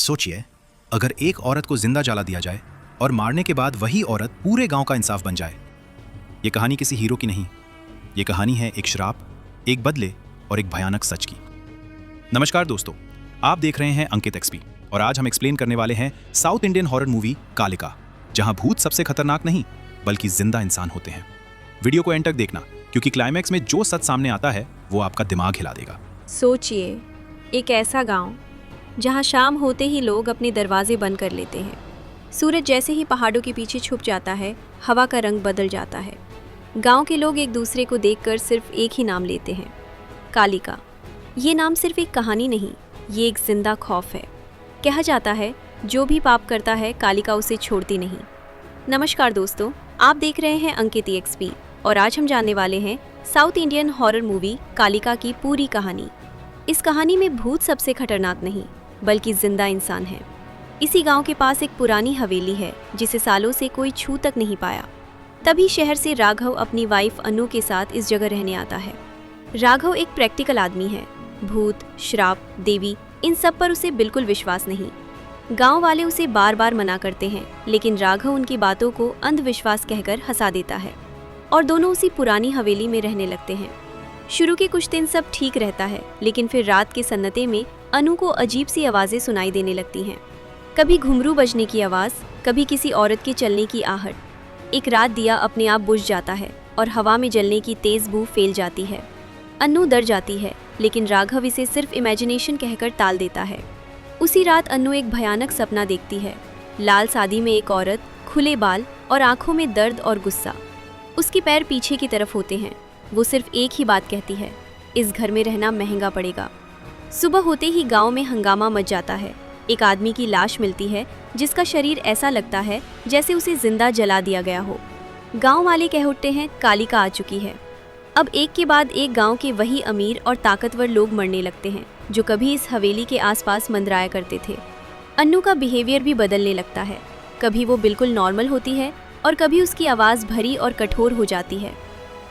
सोचिए, अगर एक औरत को जिंदा जला दिया जाए और मारने के बाद वही औरत पूरे गांव का इंसाफ बन जाए। ये कहानी किसी हीरो की नहीं, ये कहानी है एक श्राप, एक बदले और एक भयानक सच की। नमस्कार दोस्तों, आप देख रहे हैं अंकित एक्सपी और आज हम एक्सप्लेन करने वाले हैं south Indian horror movie Kalika, जहां भूत सबसे खतरनाक नहीं बल्कि जिंदा इंसान होते हैं। वीडियो को एंड तक देखना, क्योंकि क्लाइमैक्स में जो सच सामने आता है वो आपका दिमाग हिला देगा। सोचिए, एक ऐसा गांव जहां शाम होते ही लोग अपने दरवाजे बंद कर लेते हैं। सूरज जैसे ही पहाड़ों के पीछे छुप जाता है, हवा का रंग बदल जाता है। गांव के लोग एक दूसरे को देखकर सिर्फ एक ही नाम लेते हैं, कालिका। ये नाम सिर्फ एक कहानी नहीं, ये एक जिंदा खौफ है। कहा जाता है जो भी पाप करता है कालिका उसे छोड़ती नहीं। नमस्कार दोस्तों, आप देख रहे हैं अंकित एक्सपी और आज हम जानने वाले हैं south Indian horror movie Kalika की पूरी कहानी। इस कहानी में भूत सबसे खतरनाक नहीं बल्कि जिंदा इंसान है। इसी गांव के पास एक पुरानी हवेली है जिसे सालों से कोई छू तक नहीं पाया। तभी शहर से राघव अपनी वाइफ अनु के साथ इस जगह रहने आता है। राघव एक प्रैक्टिकल आदमी है। भूत, श्राप, देवी, इन सब पर उसे बिल्कुल विश्वास नहीं। गांव वाले उसे बार बार मना करते हैं, लेकिन राघव उनकी बातों को अंधविश्वास कहकर हंसा देता है और दोनों उसी पुरानी हवेली में रहने लगते हैं। शुरू के कुछ दिन सब ठीक रहता है, लेकिन फिर रात के सन्नाटे में अनु को अजीब सी आवाज़ें सुनाई देने लगती हैं। कभी घुंघरू बजने की आवाज़, कभी किसी औरत के चलने की आहट। एक रात दिया अपने आप बुझ जाता है और हवा में जलने की तेज़ बू फैल जाती है। अनु डर जाती है, लेकिन राघव इसे सिर्फ इमेजिनेशन कहकर टाल देता है। उसी रात अनु एक भयानक सपना देखती है। लाल साड़ी में एक औरत, खुले बाल और आंखों में दर्द और गुस्सा। उसके पैर पीछे की तरफ होते हैं। वो सिर्फ एक ही बात कहती है, इस घर में रहना महंगा पड़ेगा। सुबह होते ही गांव में हंगामा मच जाता है। एक आदमी की लाश मिलती है जिसका शरीर ऐसा लगता है जैसे उसे जिंदा जला दिया गया हो। गांव वाले कह उठते हैं कालिका आ चुकी है। अब एक के बाद एक गांव के वही अमीर और ताकतवर लोग मरने लगते हैं जो कभी इस हवेली के आसपास मंडराया करते थे। अन्नू का बिहेवियर भी बदलने लगता है। कभी वो बिल्कुल नॉर्मल होती है और कभी उसकी आवाज़ भरी और कठोर हो जाती है।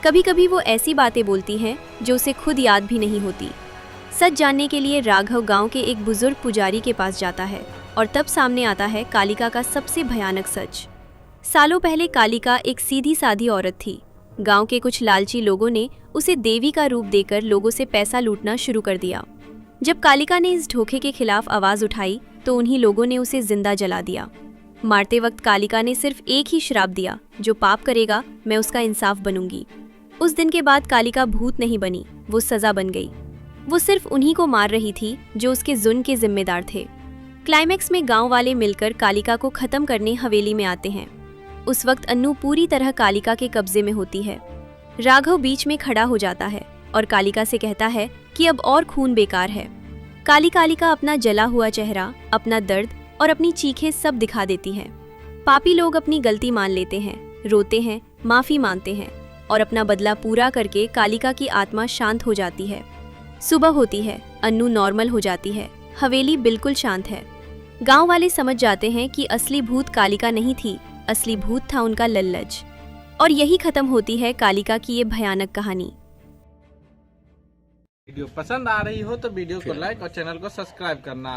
कभी कभी वो ऐसी बातें बोलती हैं जो उसे खुद याद भी नहीं होती। सच जानने के लिए राघव गांव के एक बुजुर्ग पुजारी के पास जाता है और तब सामने आता है कालिका का सबसे भयानक सच। सालों पहले कालिका एक सीधी सादी औरत थी। गांव के कुछ लालची लोगों ने उसे देवी का रूप देकर लोगों से पैसा लूटना शुरू कर दिया। जब कालिका ने इस धोखे के खिलाफ आवाज़ उठाई तो उन्हीं लोगों ने उसे जिंदा जला दिया। मारते वक्त कालिका ने सिर्फ एक ही श्राप दिया, जो पाप करेगा मैं उसका इंसाफ बनूंगी। उस दिन के बाद कालिका भूत नहीं बनी, वो सजा बन गई। वो सिर्फ उन्हीं को मार रही थी जो उसके जुल्म के जिम्मेदार थे। क्लाइमैक्स में गांव वाले मिलकर कालिका को खत्म करने हवेली में आते हैं। उस वक्त अन्नू पूरी तरह कालिका के कब्जे में होती है। राघव बीच में खड़ा हो जाता है और कालिका से कहता है कि अब और खून बेकार है। कालिका अपना जला हुआ चेहरा, अपना दर्द और अपनी चीखें सब दिखा देती है। पापी लोग अपनी गलती मान लेते हैं, रोते हैं, माफ़ी मांगते हैं और अपना बदला पूरा करके कालिका की आत्मा शांत हो जाती है। सुबह होती है, अन्नू नॉर्मल हो जाती है, हवेली बिल्कुल शांत है। गांव वाले समझ जाते हैं कि असली भूत कालिका नहीं थी, असली भूत था उनका लल्लज। और यही खत्म होती है कालिका की ये भयानक कहानी। वीडियो पसंद आ रही हो तो वीडियो को लाइक और चैनल को सब्सक्राइब करना।